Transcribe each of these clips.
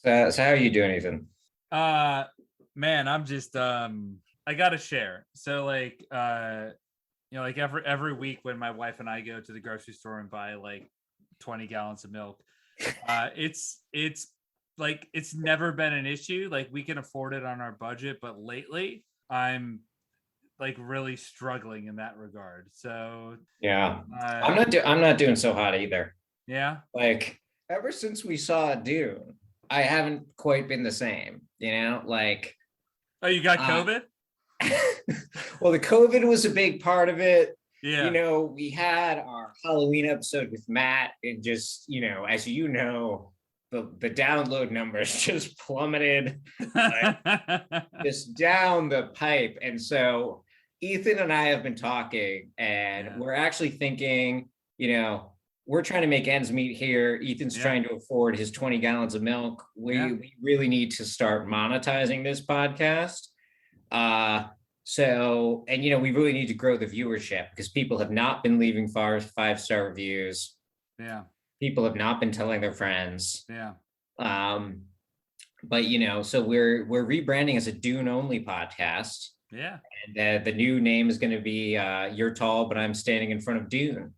So how are you doing, Ethan? Uh Man, I'm just I gotta share. So like every week when my wife and I go to the grocery store and buy like 20 gallons of milk, it's like it's never been an issue. Like we can afford it on our budget, but lately I'm like really struggling in that regard. So Yeah, uh I'm not doing so hot either. yeah. Like ever since we saw Dune, I haven't quite been the same. Oh, you got Uh, COVID? well, the COVID was a big part of it. Yeah. We had our Halloween episode with Matt, and just as the download numbers just plummeted, like, just down the pipe. And so Ethan and I have been talking, and Yeah. we're actually thinking, we're trying to make ends meet here. Ethan's trying to afford his 20 gallons of milk. We really need to start monetizing this podcast. We really need to grow the viewership because people have not been leaving five-star reviews. Yeah. People have not been telling their friends. Yeah. So we're rebranding as a Dune only podcast. Yeah. And the new name is going to be You're Tall, but I'm Standing in Front of Dune.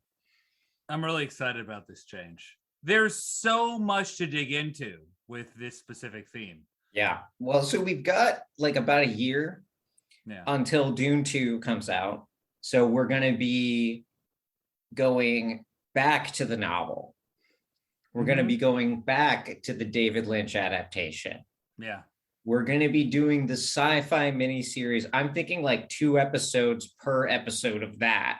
I'm really excited about this change. There's so much to dig into with this specific theme. Yeah. Well, so we've got like about a year until Dune 2 comes out. So we're going to be going back to the novel. We're going to be going back to the David Lynch adaptation. Yeah. We're going to be doing the sci-fi miniseries. I'm thinking like 2 episodes per episode of that.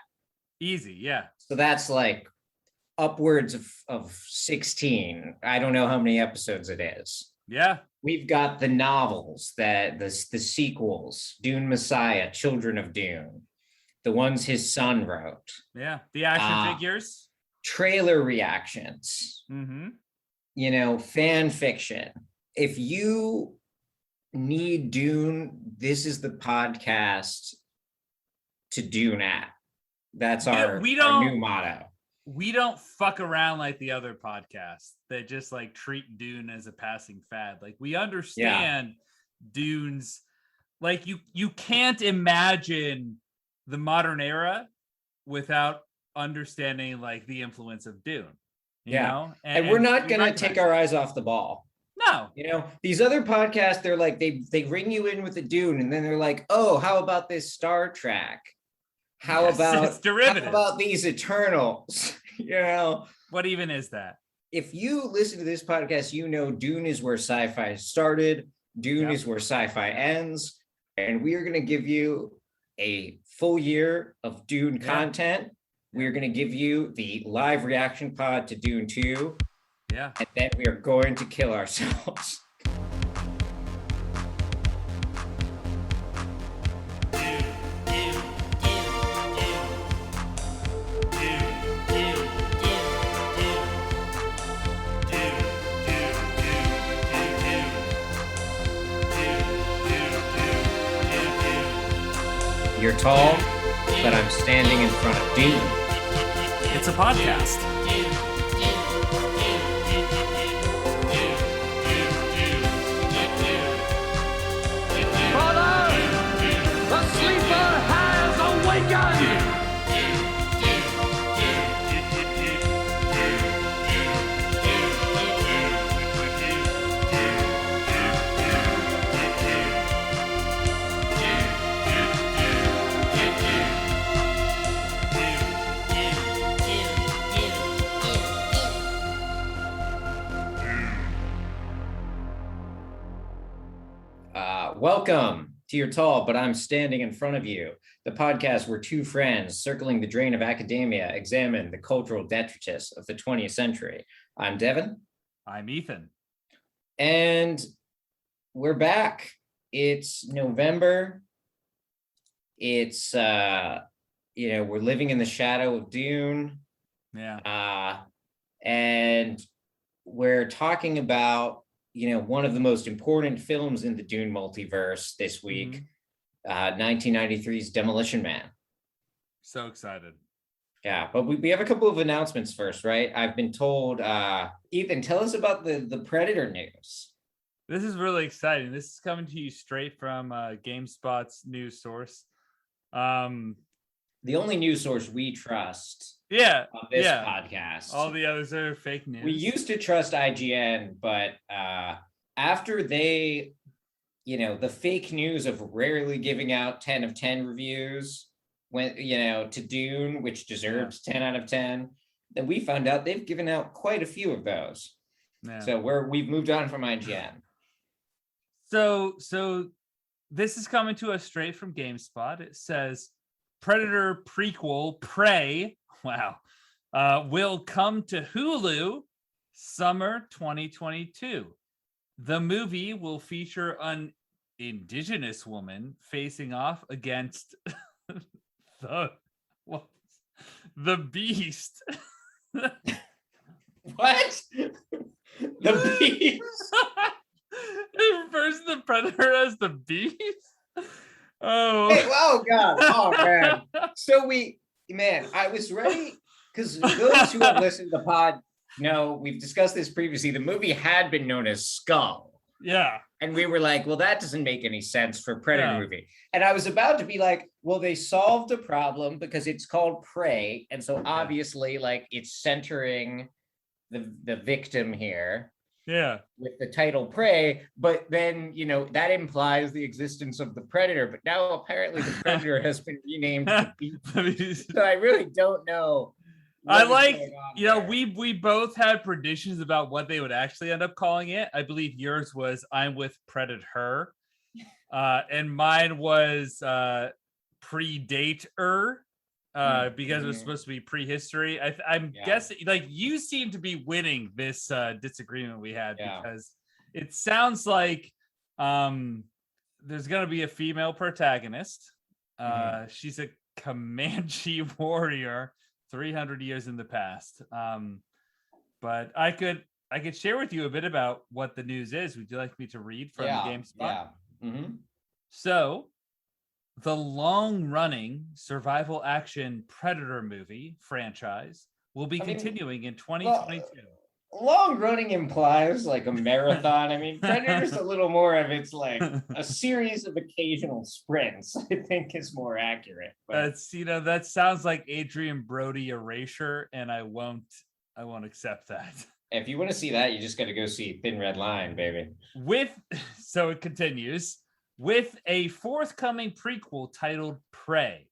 Easy. Yeah. So that's like upwards of 16. I don't know how many episodes it is. Yeah. We've got the novels, the sequels, Dune Messiah, Children of Dune, the ones his son wrote. Yeah. The action figures. Trailer reactions. Fan fiction. If you need Dune, this is the podcast to Dune at. That's our new motto. We don't fuck around like the other podcasts that just like treat Dune as a passing fad. Like we understand Dune's, like you can't imagine the modern era without understanding like the influence of Dune. You know? And we're not going to take our eyes off the ball. No. These other podcasts, they're like, they ring you in with the Dune and then they're like, oh, how about this Star Trek? How about these Eternals? What even is that? If you listen to this podcast, Dune is where sci-fi started. Dune is where sci-fi ends. And we are going to give you a full year of Dune content. We are going to give you the live reaction pod to Dune 2. Yeah. And then we are going to kill ourselves. You're tall, but I'm standing in front of Dune. It's a podcast. Father, the sleeper has awakened! Welcome to You're Tall, but I'm Standing in Front of You, the podcast where 2 friends circling the drain of academia examine the cultural detritus of the 20th century. I'm Devin. I'm Ethan. And we're back. It's November. It's, we're living in the shadow of Dune. Yeah. And we're talking about one of the most important films in the Dune multiverse this week, 1993's Demolition Man. So excited. Yeah, but we have a couple of announcements first, right? I've been told, Ethan, tell us about the Predator news. This is really exciting. This is coming to you straight from GameSpot's news source. The only news source we trust Yeah, on this podcast. all the others are fake news. We used to trust IGN, but after they, the fake news of rarely giving out 10 of 10 reviews went, to Dune, which deserves 10 out of 10, then we found out they've given out quite a few of those. Yeah. So we've moved on from IGN. So this is coming to us straight from GameSpot. It says Predator prequel Prey, will come to Hulu summer 2022. The movie will feature an indigenous woman facing off against the beast. What? The beast? It refers to the Predator as the beast? Oh. Hey, oh God. Oh man. So I was ready because those who have listened to the pod know we've discussed this previously. The movie had been known as Skull. Yeah. And we were like, well, that doesn't make any sense for a Predator movie. And I was about to be like, well, they solved a problem because it's called Prey. And so obviously, like, it's centering the victim here. Yeah. With the title Prey. But then, that implies the existence of the Predator. But now apparently the Predator has been renamed the Beast. So I really don't know. I like, we both had predictions about what they would actually end up calling it. I believe yours was I'm with Predator. And mine was Predator. Because it was supposed to be prehistory. I'm guessing, like, you seem to be winning this disagreement we had because it sounds like there's going to be a female protagonist. She's a Comanche warrior 300 years in the past. But I could share with you a bit about what the news is. Would you like me to read from GameSpot? Yeah. Mm-hmm. So, the long-running survival action Predator movie franchise will be continuing in 2022. Long-running implies like a marathon. I mean, Predator's a little more of it's like a series of occasional sprints, I think is more accurate. But that sounds like Adrian Brody erasure, and I won't accept that. If you want to see that, you just got to go see Thin Red Line, baby. So it continues. With a forthcoming prequel titled Prey.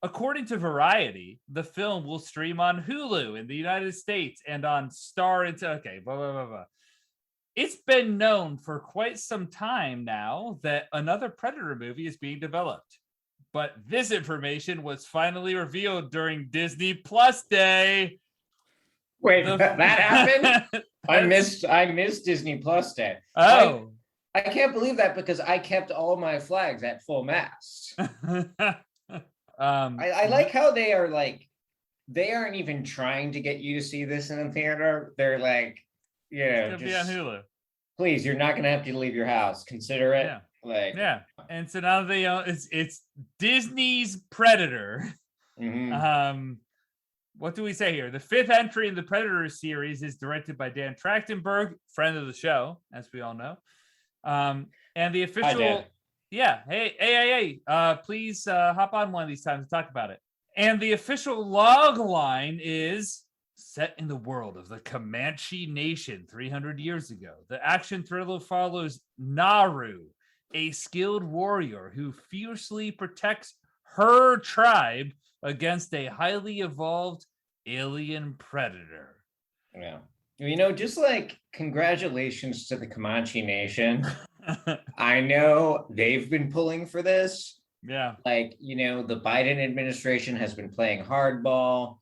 According to Variety, the film will stream on Hulu in the United States and on Star. It's been known for quite some time now that another Predator movie is being developed. But this information was finally revealed during Disney Plus Day. Wait, that happened? I missed Disney Plus Day. Oh. I can't believe that because I kept all my flags at full mast. I like how they are like, they aren't even trying to get you to see this in the theater. They're like, just be on Hulu. Please, you're not going to have to leave your house. Consider it. Yeah. And so now they it's Disney's Predator. Mm-hmm. What do we say here? The fifth entry in the Predator series is directed by Dan Trachtenberg, friend of the show, as we all know. And the official, hey, please hop on one of these times and talk about it. And the official log line is set in the world of the Comanche Nation 300 years ago. The action thriller follows Naru, a skilled warrior who fiercely protects her tribe against a highly evolved alien predator. Yeah. Just like congratulations to the Comanche Nation. I know they've been pulling for this. Yeah. Like, the Biden administration has been playing hardball.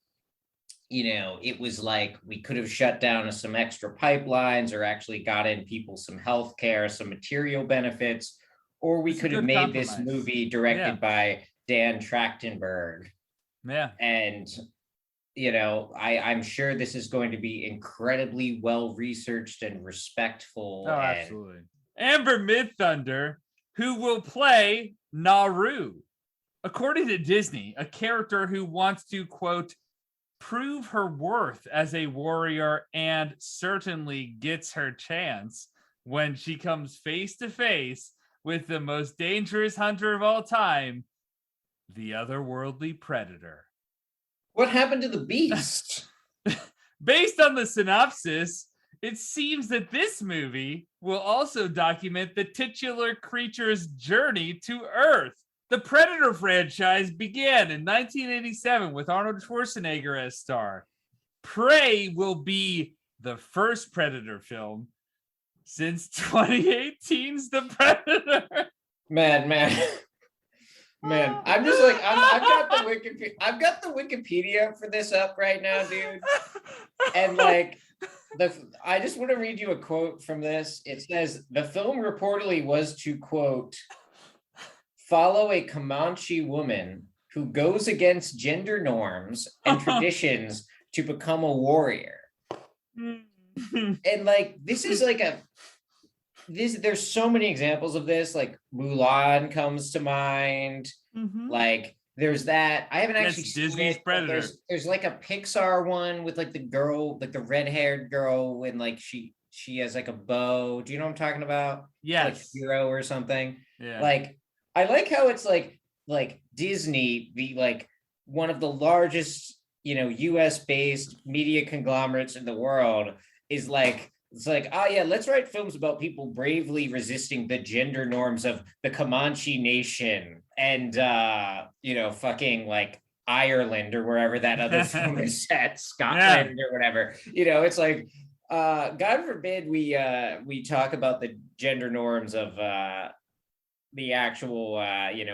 It was like we could have shut down some extra pipelines or actually got in people some health care, some material benefits, or we could have made this movie directed by Dan Trachtenberg. Yeah. And I'm sure this is going to be incredibly well-researched and respectful. Oh, absolutely. Amber Midthunder, who will play Naru. According to Disney, a character who wants to, quote, prove her worth as a warrior and certainly gets her chance. when she comes face to face with the most dangerous hunter of all time, the otherworldly predator. What happened to the beast? Based on the synopsis, it seems that this movie will also document the titular creature's journey to Earth. The Predator franchise began in 1987 with Arnold Schwarzenegger as star. Prey will be the first Predator film since 2018's The Predator. Man. I'm just like I've got the Wikipedia for this up right now, dude. And like I just want to read you a quote from this. It says the film reportedly was to, quote, follow a Comanche woman who goes against gender norms and traditions to become a warrior. And like this is like there's so many examples of this. Like Mulan comes to mind. Like there's that. I haven't actually seen Disney's it, Predator. There's like a Pixar one with like the girl, like the red-haired girl, when like she has like a bow. Do you know what I'm talking about? Yes. Like Hero or something. Yeah. Like I like how it's like Disney, the like one of the largest, US based media conglomerates in the world, is like, it's like, oh yeah, let's write films about people bravely resisting the gender norms of the Comanche Nation and fucking like Ireland or wherever that other film is set, Scotland or whatever. It's like God forbid we talk about the gender norms of the actual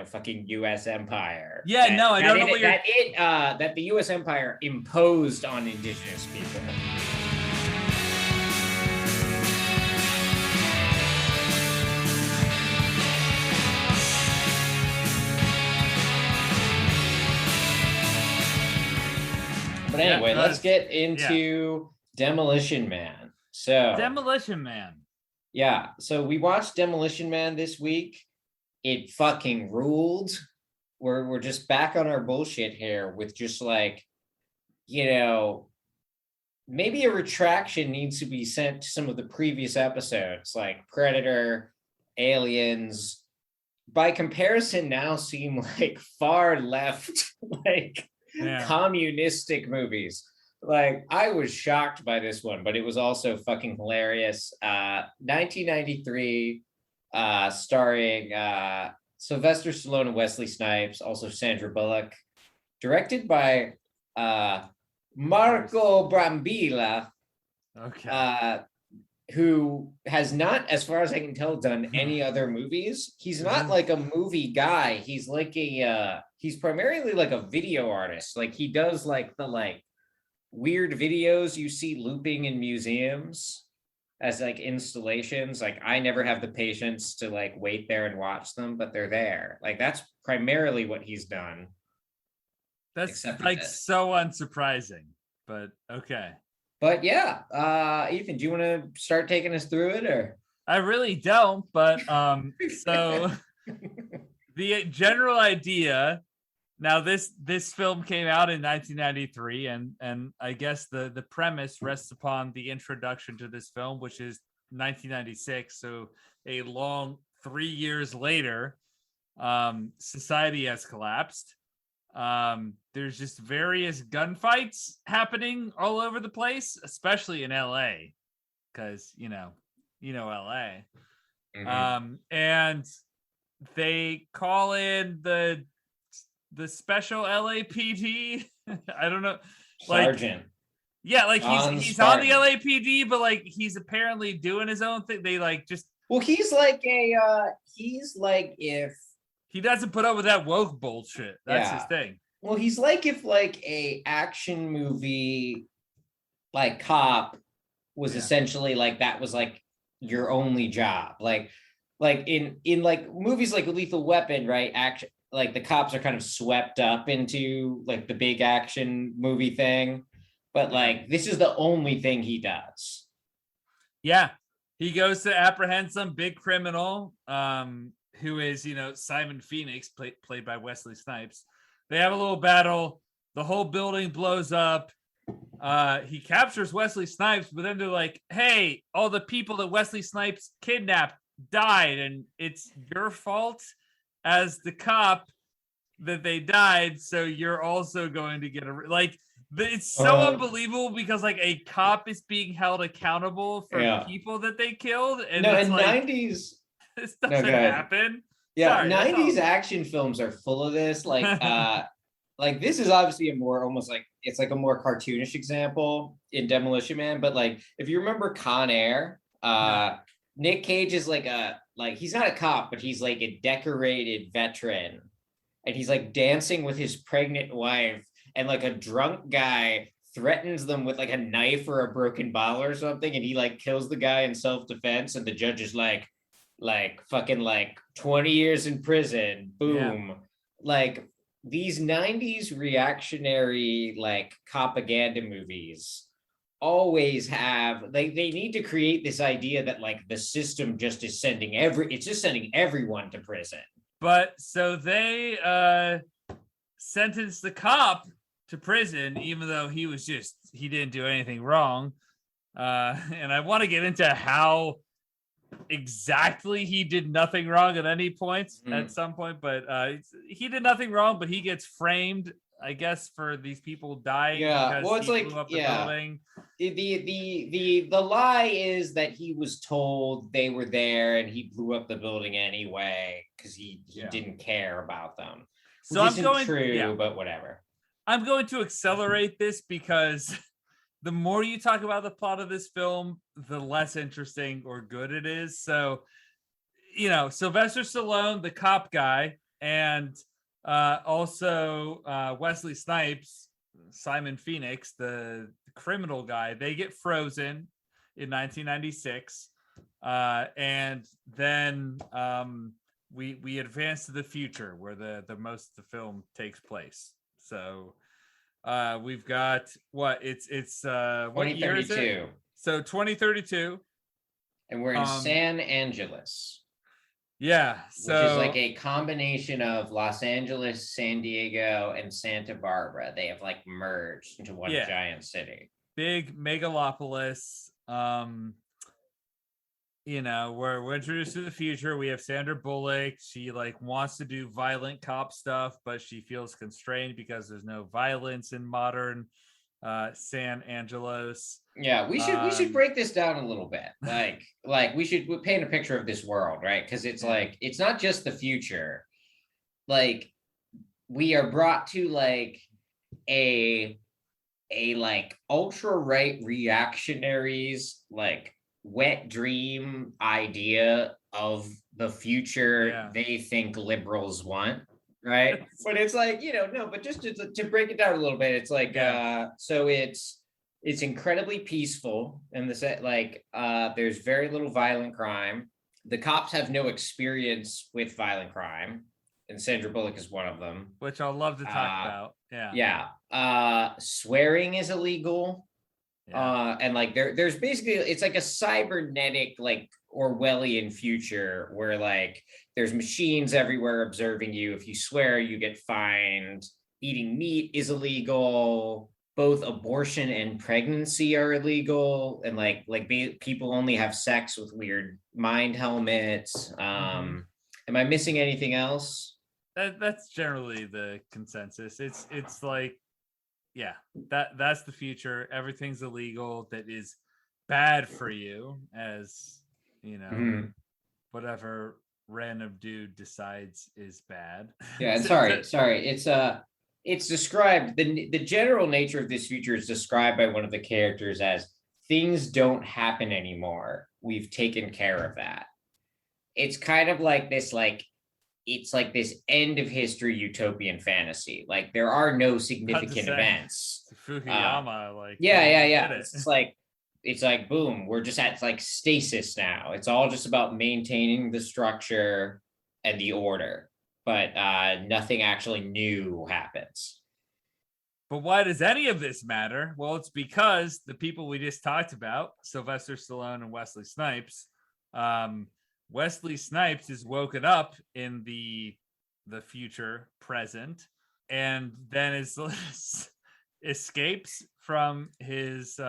fucking US empire. Yeah, I don't know what you're that the US empire imposed on indigenous people. But anyway, let's get into Demolition Man. So Demolition Man. Yeah, so we watched Demolition Man this week. It fucking ruled. We're just back on our bullshit here with just like, maybe a retraction needs to be sent to some of the previous episodes, like Predator, Aliens. By comparison, now seem like far left, like communistic movies. Like I was shocked by this one, but it was also fucking hilarious. 1993, starring Sylvester Stallone and Wesley Snipes, also Sandra Bullock, directed by Marco Brambilla, who has not, as far as I can tell, done any other movies. He's not like a movie guy. He's like he's primarily like a video artist. Like he does like the weird videos you see looping in museums as like installations. Like I never have the patience to like wait there and watch them, but they're there. Like that's primarily what he's done. That's like so unsurprising, but okay. But yeah, Ethan, do you want to start taking us through it, or? I really don't, but so the general idea. Now this film came out in 1993, and I guess the premise rests upon the introduction to this film, which is 1996. So a long 3 years later, society has collapsed. There's just various gunfights happening all over the place, especially in LA, because you know LA. And they call in the special LAPD. I don't know, like Sergeant. Yeah, like he's on the LAPD, but like he's apparently doing his own thing. They like just he's like if he doesn't put up with that woke bullshit. That's his thing. Well, he's like if like a action movie like cop was essentially like that was like your only job. Like in like movies like Lethal Weapon, right? Action, like the cops are kind of swept up into like the big action movie thing. But like this is the only thing he does. Yeah. He goes to apprehend some big criminal, who is, Simon Phoenix, played by Wesley Snipes. They have a little battle. The whole building blows up. he captures Wesley Snipes, but then they're like, hey, all the people that Wesley Snipes kidnapped died, and it's your fault as the cop that they died, so you're also going to get it's so unbelievable because like a cop is being held accountable for people that they killed, and no, it's in like 90s this doesn't happen. Yeah, Sorry, 90s action films are full of this. Like this is obviously a more almost like it's like a more cartoonish example in Demolition Man, but like if you remember Con Air, Nick Cage is like he's not a cop, but he's like a decorated veteran, and he's like dancing with his pregnant wife, and like a drunk guy threatens them with like a knife or a broken bottle or something, and he like kills the guy in self-defense, and the judge is like fucking like 20 years in prison, boom. Yeah. Like these 90s reactionary like propaganda movies always have they need to create this idea that like the system just is sending everyone to prison. But so they sentenced the cop to prison, even though he didn't do anything wrong. And I want to get into how exactly he did nothing wrong at any point at some point, but he did nothing wrong, but he gets framed, I guess, for these people dying because he blew up the building. The lie is that he was told they were there and he blew up the building anyway because he didn't care about them. So I'm going true, but whatever. I'm going to accelerate this because the more you talk about the plot of this film, the less interesting or good it is. So, Sylvester Stallone, the cop guy, and also Wesley Snipes, Simon Phoenix, the criminal guy, they get frozen in 1996. And then we advance to the future where the most of the film takes place. So we've got what it's 2032. Year is it? So 2032, and we're in San Angeles. Yeah, so which is like a combination of Los Angeles, San Diego, and Santa Barbara. They have like merged into one giant city. Big megalopolis. We're introduced to the future. We have Sandra Bullock. She like wants to do violent cop stuff, but she feels constrained because there's no violence in modern San Angeles. Yeah, we should break this down a little bit. Like we should paint a picture of this world, right? Because it's like it's not just the future. Like we are brought to like a like ultra right reactionaries like wet dream idea of the future they think liberals want, right? But it's like, but just to break it down a little bit, it's like so it's incredibly peaceful in the set, like there's very little violent crime. The cops have no experience with violent crime, and Sandra Bullock is one of them, which I'll love to talk about. Swearing is illegal. And like there's basically it's like a cybernetic like Orwellian future where like there's machines everywhere observing you. If you swear, you get fined. Eating meat is illegal. Both abortion and pregnancy are illegal, and like people only have sex with weird mind helmets. Am I missing anything else? That's generally the consensus. It's like, that's the future. Everything's illegal that is bad for you, as whatever random dude decides is bad. Yeah, sorry. It's described, the general nature of this future is described by one of the characters as things don't happen anymore. We've taken care of that. It's kind of like this, like, it's like this end of history utopian fantasy. Like there are no significant events. Fukuyama, It's like boom, we're just at like stasis now. It's all just about maintaining the structure and the order, but nothing actually new happens. But why does any of this matter? Well, it's because the people we just talked about, Sylvester Stallone and Wesley Snipes, Wesley Snipes is woken up in the future present, and then is escapes from his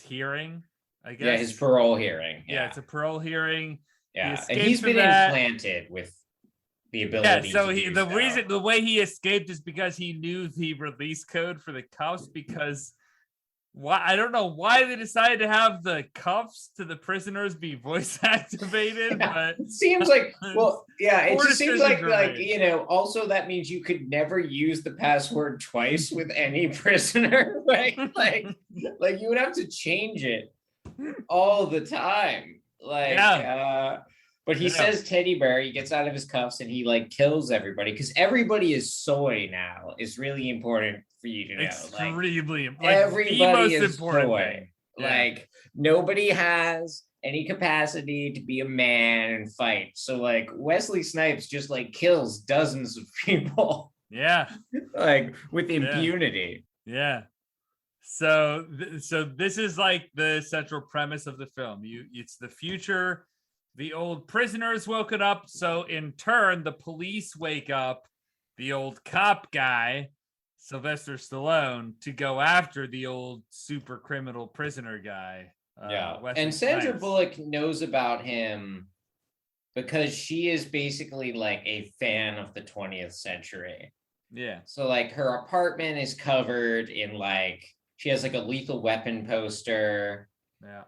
hearing, I guess. Yeah, his parole hearing. Yeah, it's a parole hearing. Yeah, and he's been implanted with the ability. Yeah, so the the way he escaped is because he knew the release code for the cuffs. Because why, I don't know why they decided to have the cuffs to the prisoners be voice activated, but it seems like, well, yeah, it just seems like also that means you could never use the password twice with any prisoner, right? Like you would have to change it all the time. But he says teddy bear, he gets out of his cuffs and he like kills everybody because everybody is soy now. It's really important for you to know. Extremely important. Everybody is important soy. Like nobody has any capacity to be a man and fight. So like Wesley Snipes just like kills dozens of people. Yeah. Like with impunity. Yeah. So this is like the central premise of the film. It's the future. The old prisoners woken up, so in turn, the police wake up the old cop guy, Sylvester Stallone, to go after the old super criminal prisoner guy. And Sandra Bullock knows about him because she is basically like a fan of the 20th century. Yeah. So like her apartment is covered in like, she has like a Lethal Weapon poster. Yeah.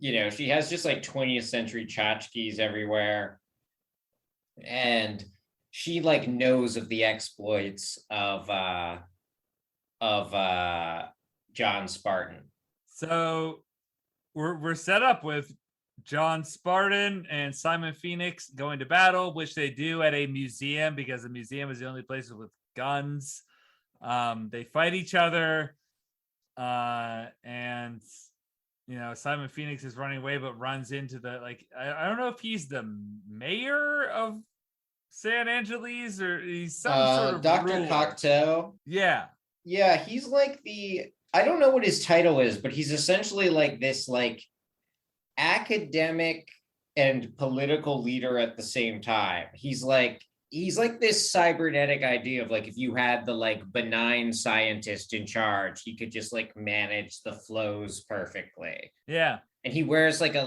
She has just like 20th century tchotchkes everywhere. And she like knows of the exploits of John Spartan. So we're set up with John Spartan and Simon Phoenix going to battle, which they do at a museum because the museum is the only place with guns. They fight each other, and Simon Phoenix is running away, but runs into the I don't know if he's the mayor of San Angeles or he's some sort of Dr. ruler. Cocteau. Yeah, he's like I don't know what his title is, but he's essentially like this like academic and political leader at the same time. He's like this cybernetic idea of like if you had the like benign scientist in charge, he could just like manage the flows perfectly. Yeah. And he wears like a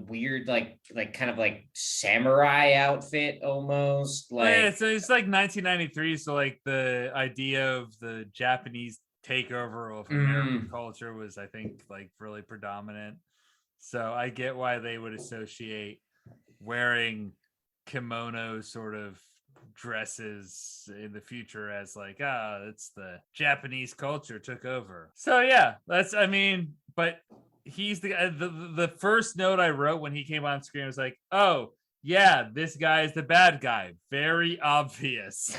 weird like kind of like samurai outfit almost. Like so it's like 1993, so like the idea of the Japanese takeover of American culture was, I think, like really predominant. So I get why they would associate wearing kimono sort of dresses in the future as like, it's the Japanese culture took over. So yeah, but he's the first note I wrote when he came on screen was like, oh yeah, this guy is the bad guy. Very obvious.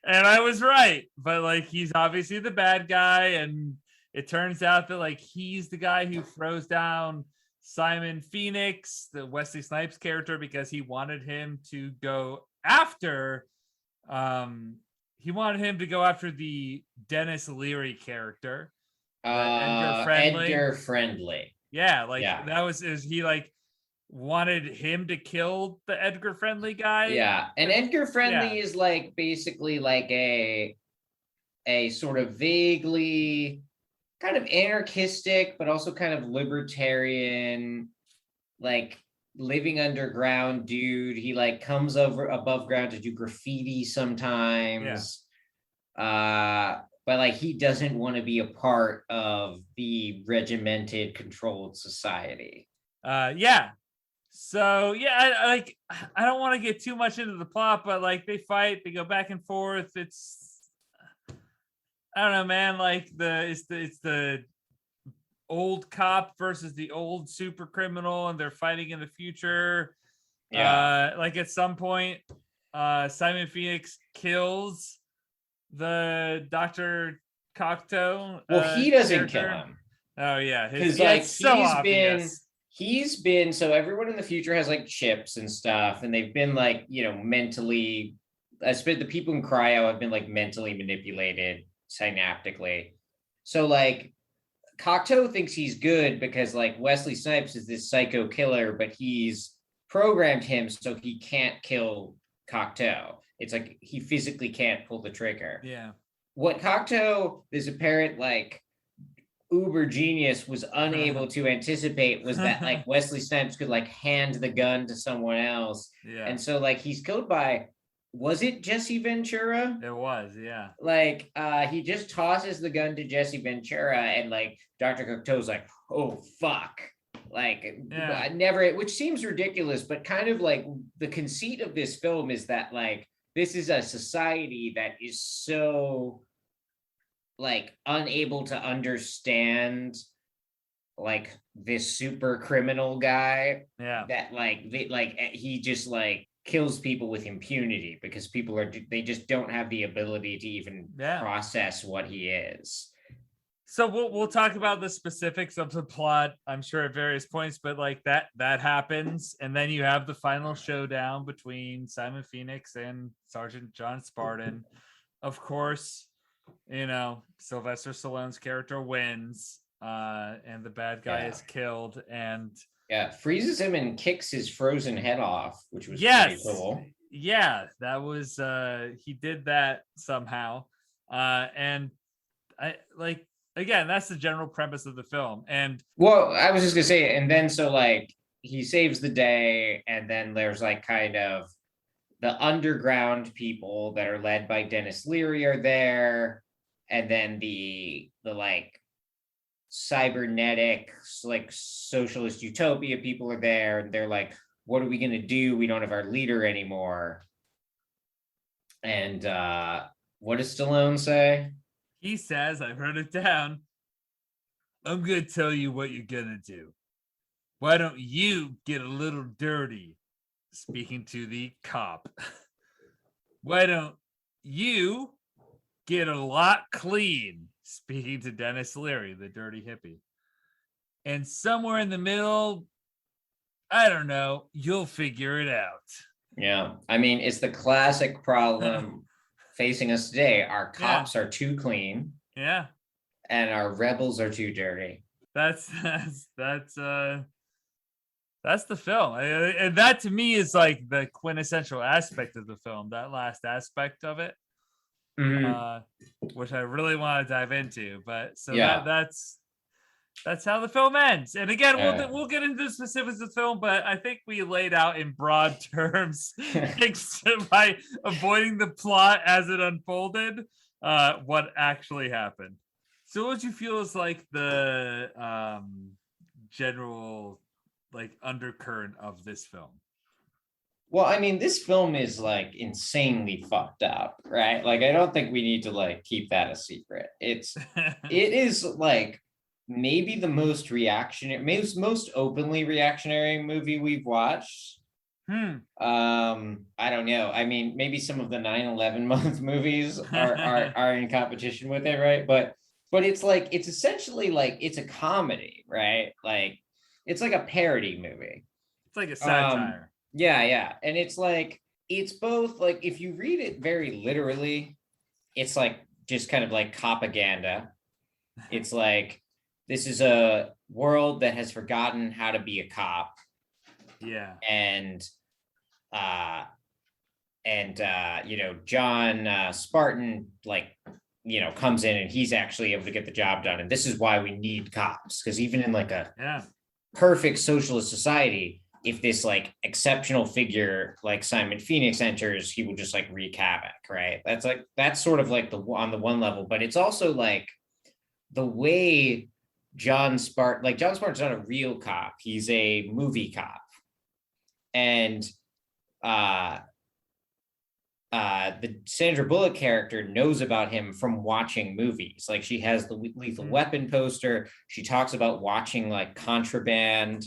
And I was right, but like he's obviously the bad guy, and it turns out that like he's the guy who throws down Simon Phoenix, the Wesley Snipes character, because he wanted him to go after the Dennis Leary character. Edgar Friendly. That was he like wanted him to kill the Edgar Friendly guy. Yeah, and Edgar Friendly is like basically like a sort of vaguely kind of anarchistic, but also kind of libertarian, like living underground dude. He like comes over above ground to do graffiti sometimes. But like he doesn't want to be a part of the regimented, controlled society. So I don't want to get too much into the plot, but like they fight, they go back and forth. I don't know, man. Like it's the old cop versus the old super criminal, and they're fighting in the future. Like at some point, Simon Phoenix kills the Dr. Cocteau. Well, he doesn't kill him. Oh yeah, because like he's been so everyone in the future has like chips and stuff, and they've been like mentally. The people in cryo have been like mentally manipulated synaptically. So like Cocteau thinks he's good because like Wesley Snipes is this psycho killer, but he's programmed him so he can't kill Cocteau. it's like he physically can't pull the trigger. Yeah. What Cocteau, this apparent like uber genius, was unable to anticipate was that like Wesley Snipes could like hand the gun to someone else. Yeah. And so like he's killed by, was it Jesse Ventura? It was, yeah. Like he just tosses the gun to Jesse Ventura, and like Dr. Cocteau's like, oh fuck. Like never, which seems ridiculous, but kind of like the conceit of this film is that like this is a society that is so like unable to understand like this super criminal guy that like he just like kills people with impunity because people they just don't have the ability to even process what he is. So we'll talk about the specifics of the plot, I'm sure, at various points, but like that happens, and then you have the final showdown between Simon Phoenix and Sergeant John Spartan. Of course, you know, Sylvester Stallone's character wins, and the bad guy is killed, and freezes him and kicks his frozen head off, which was pretty cool. Yeah, that was he did that somehow, and I like. Again, that's the general premise of the film. And well, I was just gonna say, and then so like he saves the day, and then there's like kind of the underground people that are led by Dennis Leary are there, and then the like cybernetic like socialist utopia people are there, and they're like, what are we gonna do? We don't have our leader anymore. And what does Stallone say? He says, I wrote it down, I'm going to tell you what you're going to do. Why don't you get a little dirty? Speaking to the cop. Why don't you get a lot clean? Speaking to Dennis Leary, the dirty hippie. And somewhere in the middle, I don't know, you'll figure it out. Yeah. I mean, it's the classic problem facing us today. Our cops are too clean, and our rebels are too dirty. That's the film, and that to me is like the quintessential aspect of the film, that last aspect of it, which I really want to dive into. But so that's how the film ends. And again, we'll get into the specifics of the film, but I think we laid out in broad terms by avoiding the plot as it unfolded, what actually happened. So what do you feel is like the general like undercurrent of this film? Well, I mean, this film is like insanely fucked up, right? Like, I don't think we need to like keep that a secret. It is like maybe the most reactionary, maybe most openly reactionary movie we've watched. I don't know. I mean, maybe some of the 9/11 month movies are in competition with it, right? But it's like, it's essentially like, it's a comedy, right? Like, it's like a parody movie. It's like a satire. Yeah. And it's like, it's both like, if you read it very literally, it's like just kind of like propaganda. It's like, this is a world that has forgotten how to be a cop. Yeah. And you know, John Spartan, like, you know, comes in and he's actually able to get the job done. And this is why we need cops. Because even in like a perfect socialist society, if this like exceptional figure like Simon Phoenix enters, he will just like wreak havoc, right? That's sort of like on the one level, but it's also like the way John Spartan's not a real cop. He's a movie cop. And the Sandra Bullock character knows about him from watching movies. Like, she has the Lethal Weapon poster. She talks about watching like Contraband,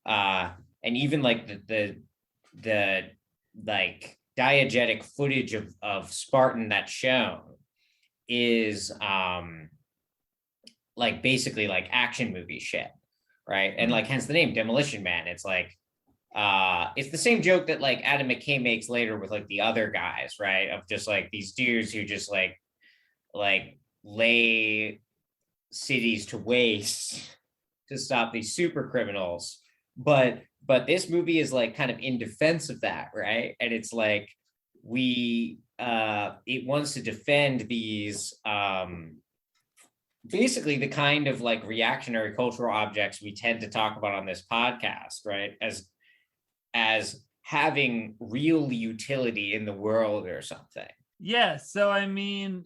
and even like the like diegetic footage of Spartan that's shown is like basically like action movie shit, right? And like hence the name Demolition Man. It's like it's the same joke that like Adam McKay makes later with like the other guys, right? Of just like these dudes who just like lay cities to waste to stop these super criminals. But this movie is like kind of in defense of that, right? And it's like it wants to defend these basically the kind of like reactionary cultural objects we tend to talk about on this podcast, right? As having real utility in the world or something. Yeah, so I mean,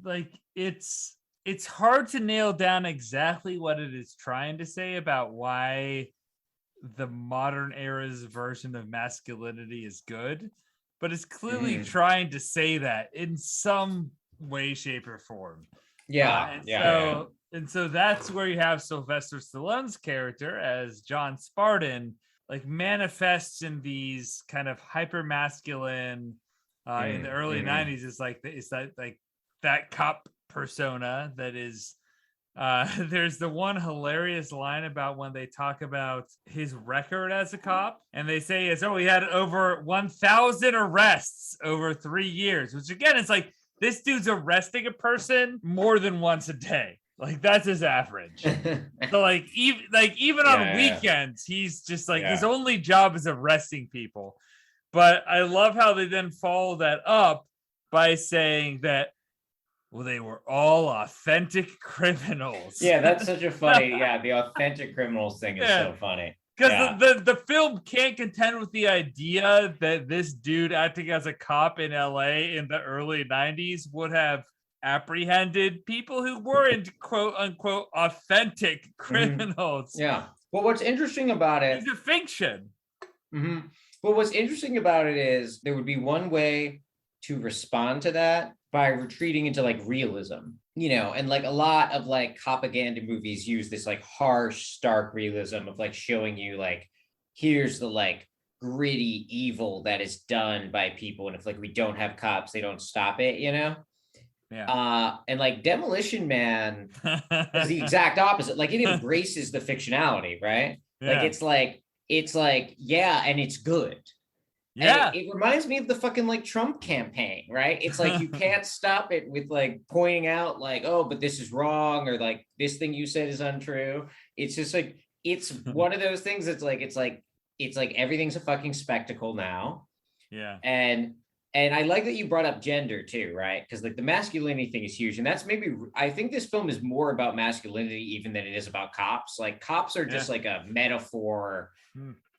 like it's hard to nail down exactly what it is trying to say about why the modern era's version of masculinity is good, but it's clearly trying to say that in some way, shape, or form. And so that's where you have Sylvester Stallone's character as John Spartan, like manifests in these kind of hyper masculine in the early 90s. It's that cop persona that is there's the one hilarious line about when they talk about his record as a cop, and they say he had over 1,000 arrests over 3 years, which again, it's like this dude's arresting a person more than once a day. Like that's his average. So even on weekends, he's just like his only job is arresting people. But I love how they then follow that up by saying that, well, they were all authentic criminals. Yeah, that's such a funny, the authentic criminals thing is so funny. Because the film can't contend with the idea that this dude acting as a cop in LA in the early 90s would have apprehended people who weren't quote unquote authentic criminals. Yeah. Well, what's interesting about it... It's a fiction. Well, what's interesting about it is there would be one way to respond to that by retreating into like realism, and like a lot of like propaganda movies use this like harsh, stark realism of like showing you like, here's the like gritty evil that is done by people. And if like we don't have cops, they don't stop it, and like Demolition Man is the exact opposite. Like it embraces the fictionality, right? Like it's like, and it's good. Yeah. It reminds me of the fucking like Trump campaign, right? It's like you can't stop it with like pointing out like, oh, but this is wrong, or like this thing you said is untrue. It's just like it's one of those things that's like it's like everything's a fucking spectacle now. Yeah. And I like that you brought up gender too, right? Because like the masculinity thing is huge. And that's I think this film is more about masculinity even than it is about cops. Like cops are just like a metaphor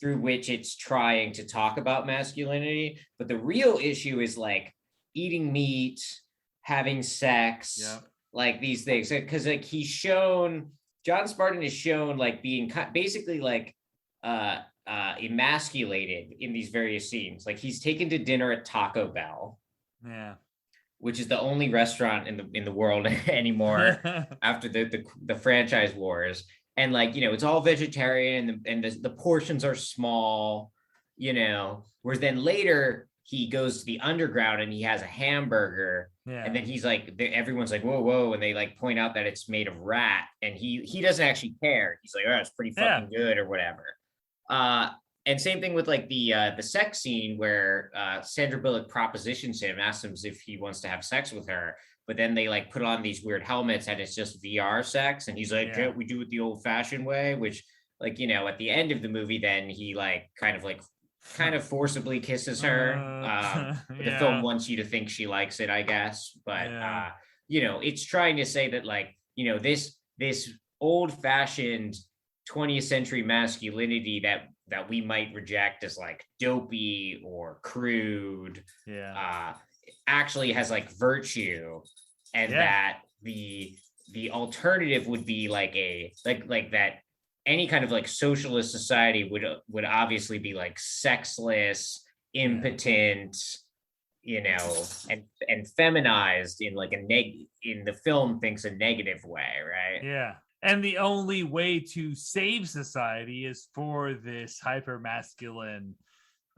through which it's trying to talk about masculinity. But the real issue is like eating meat, having sex, like these things. Because like John Spartan is shown like being basically like emasculated in these various scenes. Like he's taken to dinner at Taco Bell, which is the only restaurant in the world anymore after the franchise wars. And like, it's all vegetarian and the portions are small, whereas then later he goes to the underground and he has a hamburger and then he's like, everyone's like, whoa. And they like point out that it's made of rat and he doesn't actually care. He's like, oh, it's pretty fucking good or whatever. And same thing with like the sex scene where Sandra Bullock propositions him, asks him if he wants to have sex with her. But then they like put on these weird helmets and it's just VR sex. And he's like, can't we do it the old fashioned way? Which like, at the end of the movie, then he like kind of forcibly kisses her. The film wants you to think she likes it, I guess. But, it's trying to say that like, this old fashioned 20th century masculinity that we might reject as like dopey or crude, actually has like virtue, and that the alternative would be like like that any kind of like socialist society would obviously be like sexless, impotent, and feminized in like in the film thinks a negative way, right? Yeah. And the only way to save society is for this hyper masculine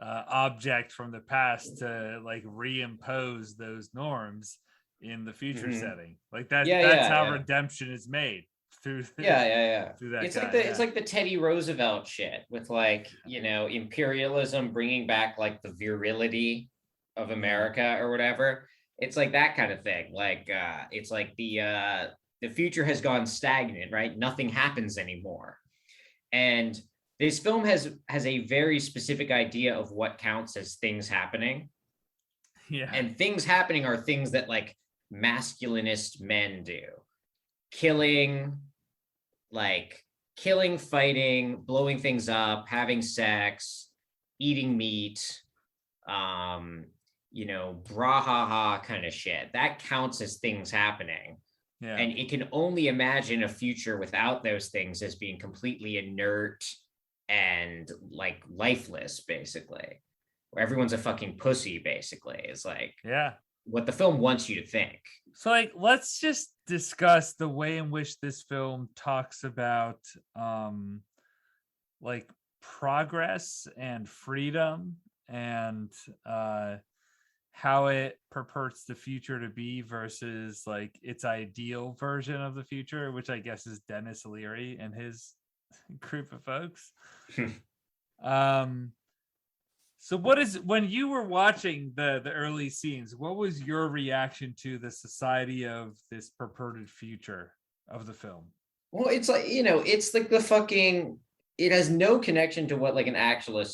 object from the past to like reimpose those norms in the future setting. Like that's how redemption is made through through that it's like the Teddy Roosevelt shit with like imperialism bringing back like the virility of America or whatever. It's like that kind of thing. Like it's like the future has gone stagnant, right? Nothing happens anymore. And this film has a very specific idea of what counts as things happening. Yeah. And things happening are things that like masculinist men do. Killing, fighting, blowing things up, having sex, eating meat, brahaha kind of shit. That counts as things happening. Yeah. And it can only imagine a future without those things as being completely inert and like lifeless, basically. Where everyone's a fucking pussy, basically, is like what the film wants you to think. So like let's just discuss the way in which this film talks about like progress and freedom and how it purports the future to be versus like its ideal version of the future, which I guess is Dennis Leary and his group of folks. So when you were watching the early scenes, what was your reaction to the society of this purported future of the film? Well, it's like, it's like the fucking, it has no connection to what like an actual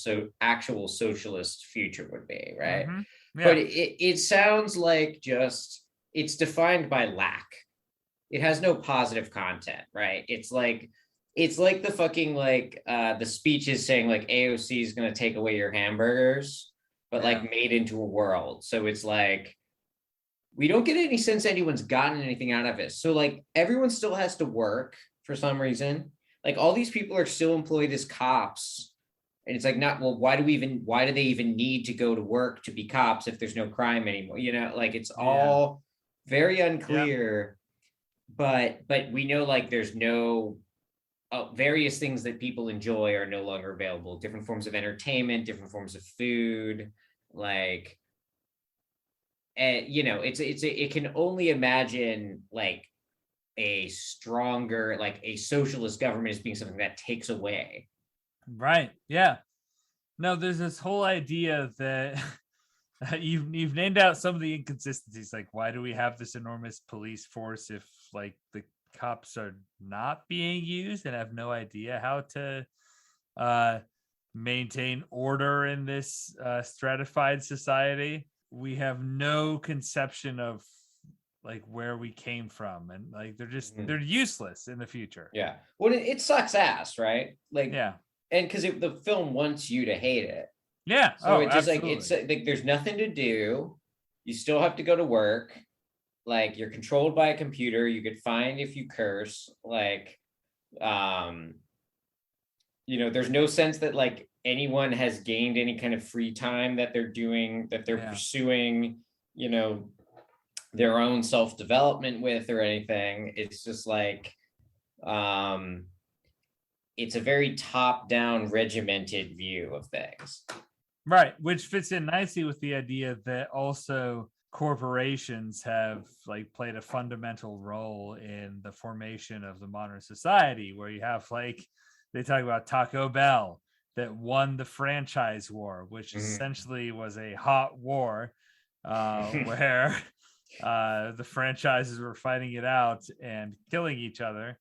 socialist future would be, right? Mm-hmm. Yeah. But it sounds like just, it's defined by lack. It has no positive content, right? It's like the fucking like the speeches saying like AOC is going to take away your hamburgers, but like made into a world. So it's like, we don't get any sense anyone's gotten anything out of it. So like everyone still has to work for some reason. Like all these people are still employed as cops. And it's like, why do they even need to go to work to be cops if there's no crime anymore? Like it's all very unclear, but we know like there's no, various things that people enjoy are no longer available. Different forms of entertainment, different forms of food, like, and it can only imagine like a stronger, like a socialist government as being something that takes away. Right. Yeah. No, there's this whole idea that you've named out some of the inconsistencies. Like, why do we have this enormous police force if like the cops are not being used and have no idea how to maintain order in this stratified society? We have no conception of like where we came from, and like they're useless in the future. Yeah. Well, it sucks ass, right? Like, yeah. And because the film wants you to hate it. Yeah. So it's just absolutely. like, it's like there's nothing to do. You still have to go to work. Like you're controlled by a computer. You get fined if you curse. Like, there's no sense that like anyone has gained any kind of free time that they're pursuing, their own self-development with or anything. It's just like, it's a very top-down regimented view of things. Right, which fits in nicely with the idea that also corporations have like played a fundamental role in the formation of the modern society, where you have like, they talk about Taco Bell that won the franchise war, which essentially was a hot war where the franchises were fighting it out and killing each other.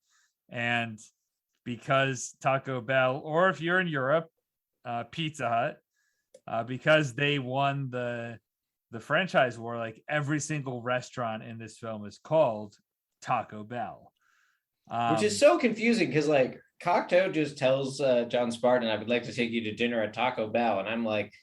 And because Taco Bell, or if you're in Europe, Pizza Hut, because they won the franchise war, like every single restaurant in this film is called Taco Bell. Which is so confusing because like Cocteau just tells John Spartan, I would like to take you to dinner at Taco Bell. And I'm like,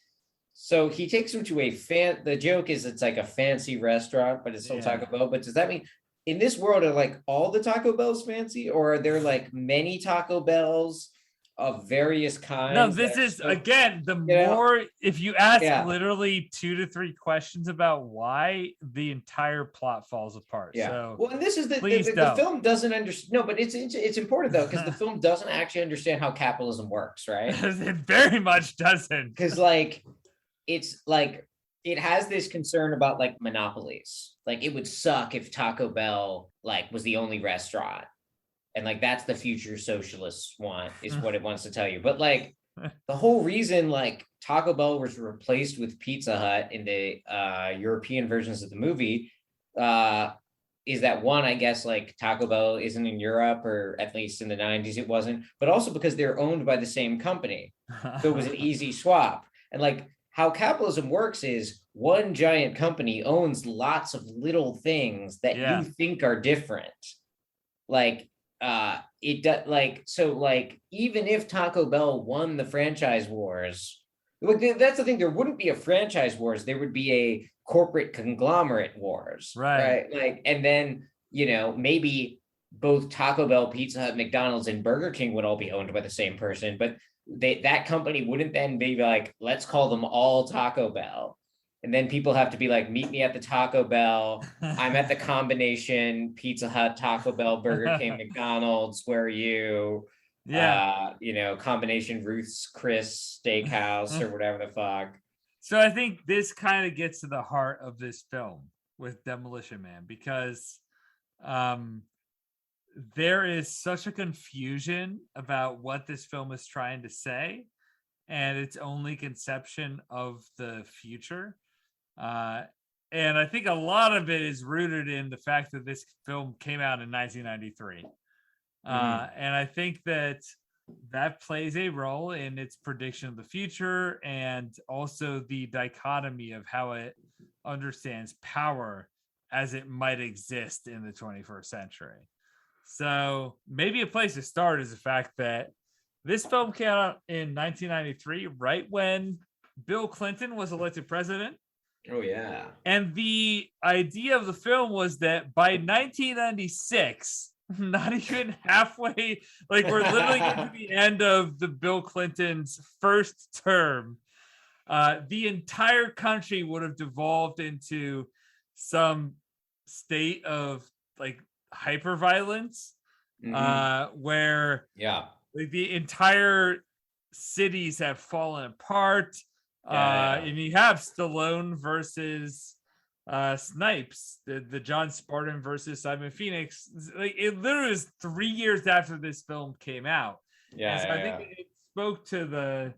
so he takes him to the joke is it's like a fancy restaurant, but it's still Taco Bell. But does that mean in this world are like all the Taco Bells fancy, or are there like many Taco Bells of various kinds? No, this is again, more if you ask literally 2 to 3 questions about why, the entire plot falls apart. Yeah. So well, and this is the film doesn't understand. No, but it's important though, because the film doesn't actually understand how capitalism works, right? It very much doesn't. Because like it's like it has this concern about like monopolies. Like it would suck if Taco Bell like was the only restaurant. And like that's the future socialists want, is what it wants to tell you. But like the whole reason like Taco Bell was replaced with Pizza Hut in the European versions of the movie is that one, I guess like Taco Bell isn't in Europe, or at least in the 90s it wasn't, but also because they're owned by the same company. So it was an easy swap. And like how capitalism works is one giant company owns lots of little things that you think are different. Like it does, like, so like even if Taco Bell won the franchise wars, that's the thing, there wouldn't be a franchise wars, there would be a corporate conglomerate wars, right? Like, and then, you know, maybe both Taco Bell, Pizza Hut, McDonald's, and Burger King would all be owned by the same person, but that company wouldn't then be like, let's call them all Taco Bell. And then people have to be like, meet me at the Taco Bell. I'm at the combination Pizza Hut, Taco Bell, Burger King, McDonald's. Where are you? You know, combination Ruth's Chris Steakhouse or whatever the fuck. So I think this kind of gets to the heart of this film with Demolition Man, because there is such a confusion about what this film is trying to say and its only conception of the future. And I think a lot of it is rooted in the fact that this film came out in 1993. And I think that plays a role in its prediction of the future, and also the dichotomy of how it understands power as it might exist in the 21st century. So maybe a place to start is the fact that this film came out in 1993, right when Bill Clinton was elected president. Oh, yeah. And the idea of the film was that by 1996, not even halfway, like we're literally getting to the end of the Bill Clinton's first term, the entire country would have devolved into some state of like hyperviolence, where like the entire cities have fallen apart. And you have Stallone versus Snipes, the John Spartan versus Simon Phoenix. Like, it literally was 3 years after this film came out. So I think it spoke to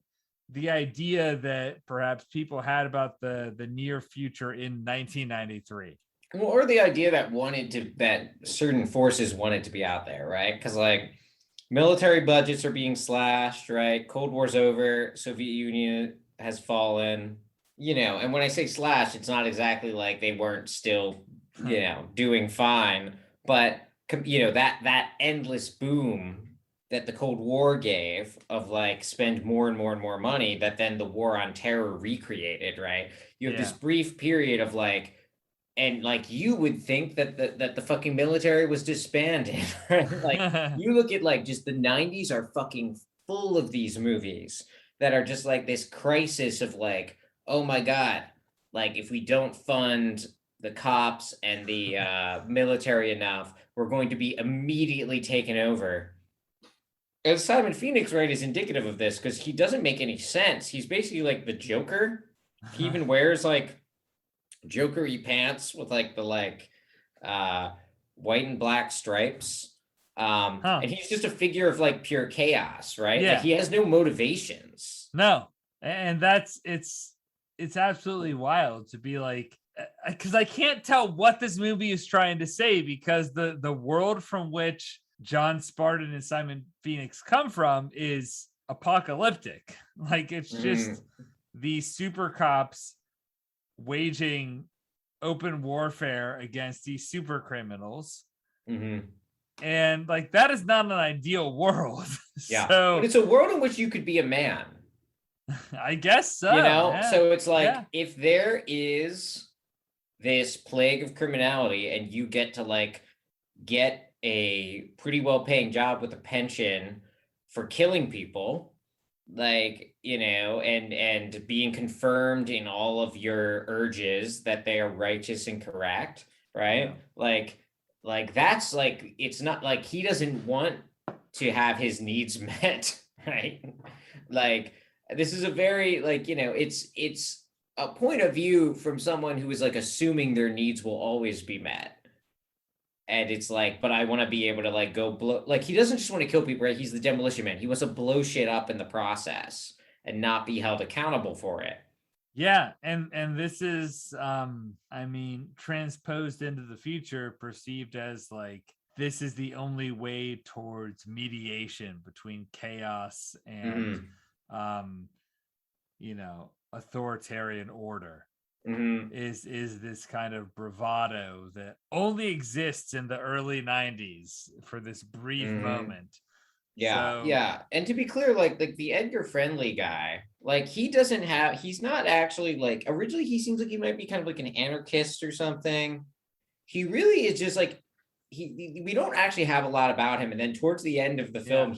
the idea that perhaps people had about the near future in 1993. Well, or the idea that certain forces wanted to be out there, right? Because like military budgets are being slashed, right? Cold War's over, Soviet Union has fallen, you know, and when I say slash, it's not exactly like they weren't still, you know, doing fine, but you know, that endless boom that the Cold War gave of like spend more and more and more money, that then the war on terror recreated, right? You have this brief period of like, and like you would think that the fucking military was disbanded, right? Like you look at like just the 90s are fucking full of these movies that are just like this crisis of like, oh my God, like if we don't fund the cops and the military enough, we're going to be immediately taken over. And Simon Phoenix, right, is indicative of this because he doesn't make any sense. He's basically like the Joker. He even wears like Joker-y pants with like the like white and black stripes. And he's just a figure of like pure chaos, right? Like he has no motivations. No. And it's absolutely wild to be like, because I can't tell what this movie is trying to say, because the world from which John Spartan and Simon Phoenix come from is apocalyptic. Like it's just the super cops waging open warfare against these super criminals. And like that is not an ideal world. So but it's a world in which you could be a man. I guess so. You know, so it's like if there is this plague of criminality and you get to like get a pretty well-paying job with a pension for killing people, like, you know, and being confirmed in all of your urges that they are righteous and correct, right? Like that's like, it's not like he doesn't want to have his needs met, right? Like this is a very like, you know, it's a point of view from someone who is like assuming their needs will always be met. And it's like, but I want to be able to like go blow, like he doesn't just want to kill people, right? He's the Demolition Man. He wants to blow shit up in the process and not be held accountable for it. Yeah, and this is I mean, transposed into the future, perceived as like this is the only way towards mediation between chaos and you know, authoritarian order Mhm. is this kind of bravado that only exists in the early 90s for this brief Mhm. moment. Yeah, So, yeah. And to be clear, like the Edgar Friendly guy, like he's not actually like originally he seems like he might be kind of like an anarchist or something. He really is just like we don't actually have a lot about him. And then towards the end of the film,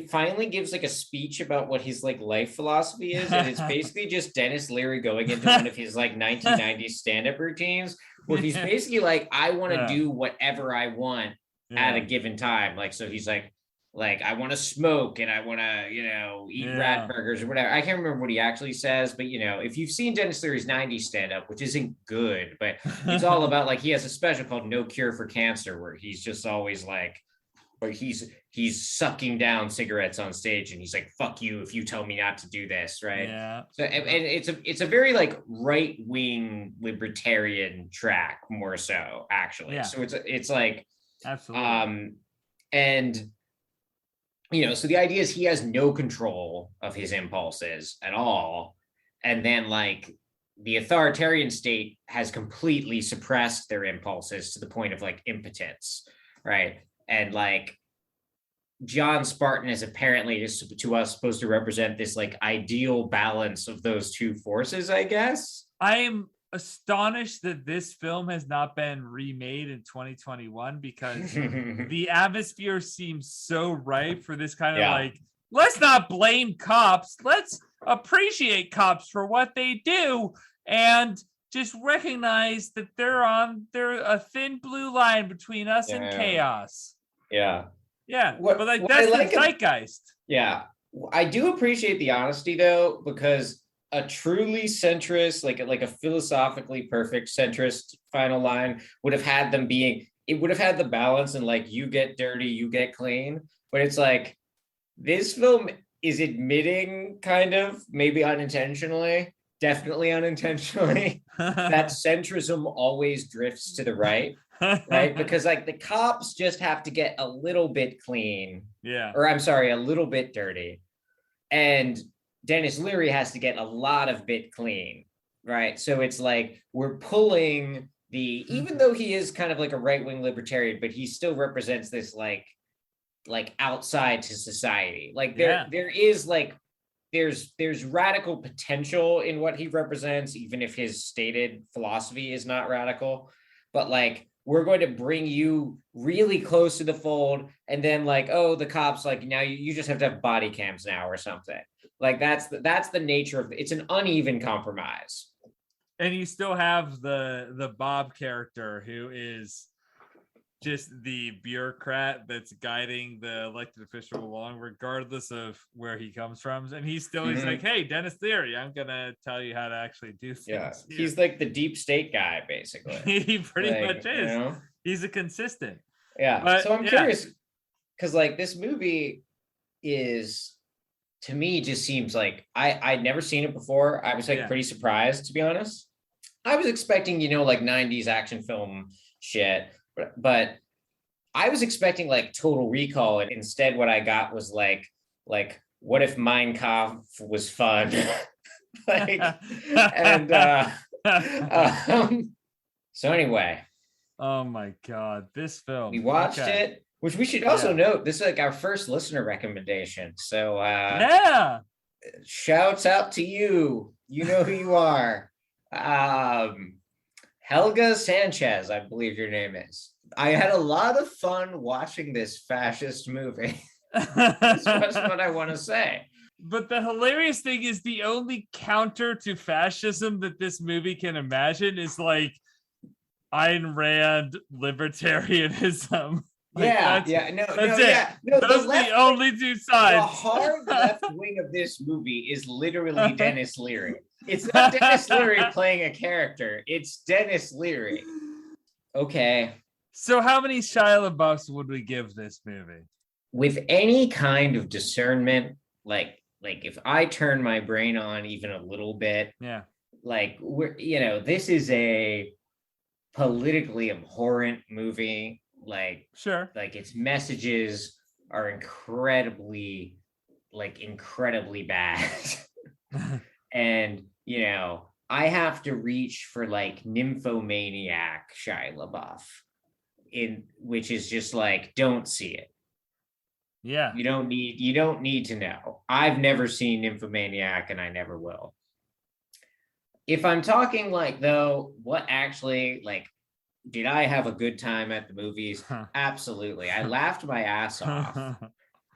finally gives like a speech about what his like life philosophy is. And it's basically just Dennis Leary going into one of his like 1990s stand-up routines where he's basically like, I want to do whatever I want at a given time. Like, so he's like I want to smoke and I want to, eat rat burgers or whatever. I can't remember what he actually says, but if you've seen Dennis Leary's 90s stand-up, which isn't good, but it's all about like he has a special called No Cure for Cancer, where he's just always like, or he's sucking down cigarettes on stage and he's like, fuck you if you tell me not to do this, right? Yeah. So and it's a very like right-wing libertarian track, more so actually. So it's like absolutely. And so the idea is he has no control of his impulses at all. And then like the authoritarian state has completely suppressed their impulses to the point of like impotence. Right. And like John Spartan is apparently just to us supposed to represent this like ideal balance of those two forces, I guess. I am astonished that this film has not been remade in 2021 because the atmosphere seems so ripe for this kind of like, let's not blame cops, let's appreciate cops for what they do and just recognize that they're a thin blue line between us and chaos. But like that's the zeitgeist. I do appreciate the honesty though, because a truly centrist, like a philosophically perfect centrist final line would have had the balance and like you get dirty, you get clean. But it's like this film is admitting kind of maybe unintentionally, definitely unintentionally, that centrism always drifts to the right. Right. Because like the cops just have to get a little bit clean. Or I'm sorry, a little bit dirty. And Dennis Leary has to get a lot of bit clean, right? So it's like we're pulling even though he is kind of like a right-wing libertarian, but he still represents this like outside to society. Like there is like there's radical potential in what he represents, even if his stated philosophy is not radical. But like we're going to bring you really close to the fold, and then like, oh, the cops like now you just have to have body cams now or something. Like that's the nature of it's an uneven compromise. And you still have the Bob character who is just the bureaucrat that's guiding the elected official along, regardless of where he comes from. And he's like, hey, Dennis Leary, I'm gonna tell you how to actually do things. He's like the deep state guy, basically. He pretty much is. He's a consistent. So I'm curious because like this movie is, to me, just seems like I'd never seen it before. I was like pretty surprised, to be honest. I was expecting, like 90s action film shit, but I was expecting like Total Recall, and instead what I got was like what if Mein Kampf was fun? So anyway. Oh my God, this film. We watched it. Which we should also note, this is like our first listener recommendation. So shouts out to you. You know who you are. Helga Sanchez, I believe your name is. I had a lot of fun watching this fascist movie. That's what I want to say. But the hilarious thing is the only counter to fascism that this movie can imagine is like Ayn Rand libertarianism. Those are the only two sides. The hard left wing of this movie is literally Dennis Leary. It's not Dennis Leary playing a character. It's Dennis Leary. Okay. So how many Shia LaBeoufs would we give this movie? With any kind of discernment, like if I turn my brain on even a little bit, like this is a politically abhorrent movie. Like its messages are incredibly bad. And, I have to reach for like nymphomaniac Shia LaBeouf, which is just like, don't see it. Yeah. You don't need to know. I've never seen Nymphomaniac and I never will. If I'm talking like, though, what actually, like, did I have a good time at the movies? Absolutely. I laughed my ass off.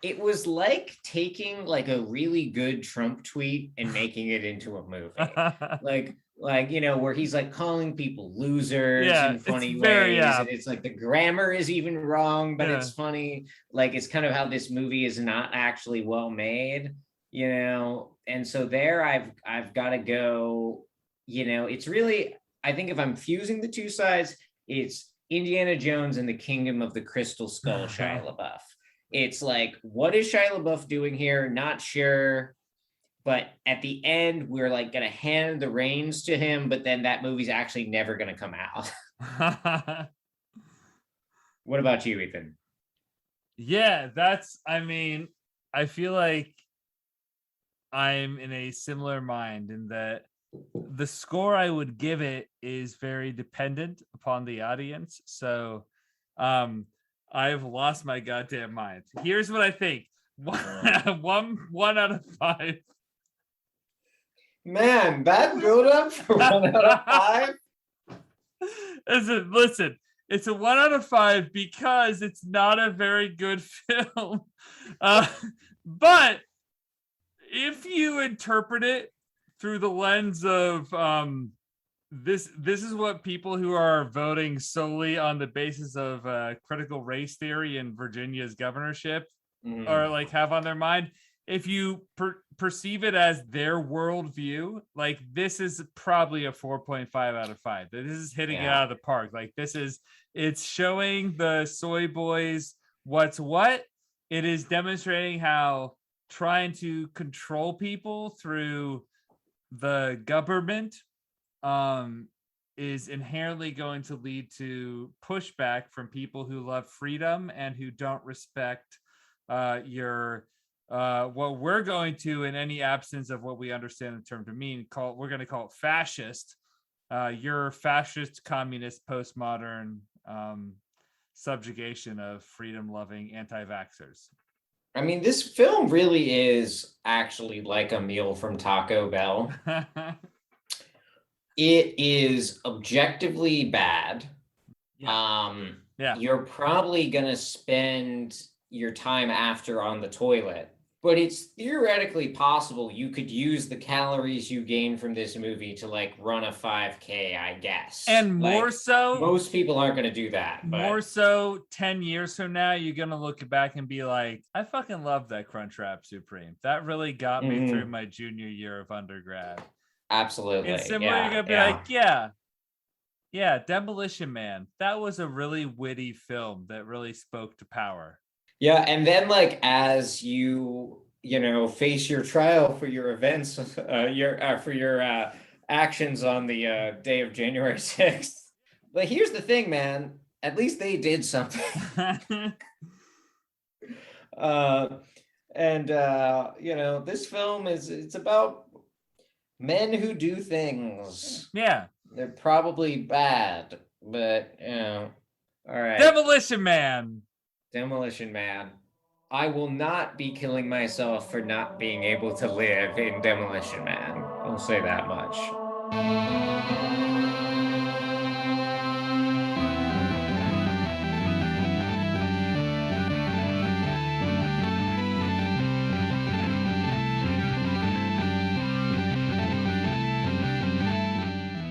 It was like taking like a really good Trump tweet and making it into a movie. like where he's like calling people losers in funny ways, and it's like the grammar is even wrong, but it's funny. Like, it's kind of how this movie is not actually well made, and so there I've got to go, it's really, I think if I'm fusing the two sides, it's Indiana Jones and the Kingdom of the Crystal Skull Shia LaBeouf. It's like, what is Shia LaBeouf doing here? Not sure. But at the end, we're like going to hand the reins to him, but then that movie's actually never going to come out. What about you, Ethan? Yeah, I feel like I'm in a similar mind in that the score I would give it is very dependent upon the audience. So I've lost my goddamn mind. Here's what I think. One out of 5. Man, that build up for 1 out of 5. Listen, it's a 1 out of 5 because it's not a very good film. But if you interpret it through the lens of this is what people who are voting solely on the basis of critical race theory in Virginia's governorship or like have on their mind. If you perceive it as their worldview, like, this is probably a 4.5 out of 5. This is hitting it out of the park. Like, it's showing the soy boys what's what. It is demonstrating how trying to control people through the government is inherently going to lead to pushback from people who love freedom and who don't respect your what we're going to, in any absence of what we understand the term to mean, we're going to call it fascist. Your fascist, communist, postmodern subjugation of freedom-loving anti-vaxxers. I mean, this film really is actually like a meal from Taco Bell. It is objectively bad. You're probably going to spend your time after on the toilet, but it's theoretically possible you could use the calories you gain from this movie to like run a 5K, I guess. And more so, most people aren't going to do that. More so, 10 years from now, you're going to look back and be like, I fucking love that Crunchwrap Supreme. That really got me through my junior year of undergrad. Absolutely. And similar, you're going to be like, yeah, Demolition Man. That was a really witty film that really spoke to power. Yeah, and then like as you face your trial for your events, for your actions on the day of January 6th. But here's the thing, man. At least they did something. This film it's about men who do things. Yeah, they're probably bad, but all right. Demolition Man. Demolition Man. I will not be killing myself for not being able to live in Demolition Man. I'll say that much.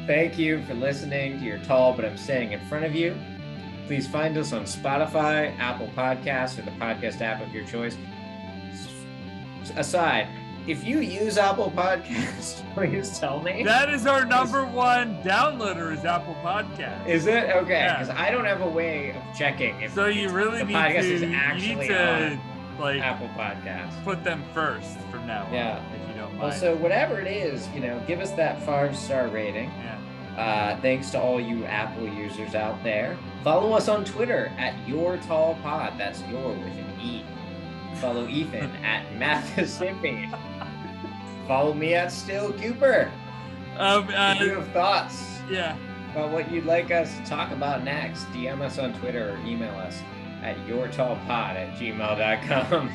Thank you for listening to You're Tall, But I'm Standing in Front of You. Please find us on Spotify, Apple Podcasts, or the podcast app of your choice. Aside, if you use Apple Podcasts, please tell me. That is our number one downloader is Apple Podcasts. Is it? Okay, because I don't have a way of checking if you really the podcast is actually on like Apple Podcasts. Put them first from now on, if you don't mind. Well, so whatever it is, give us that 5-star rating. Yeah. Thanks to all you Apple users out there. Follow us on Twitter at YourTallPod. That's your with an E. Follow Ethan at Mathesippy. Follow me at Still Cooper. If you have thoughts about what you'd like us to talk about next, DM us on Twitter or email us at yourtallpod@gmail.com.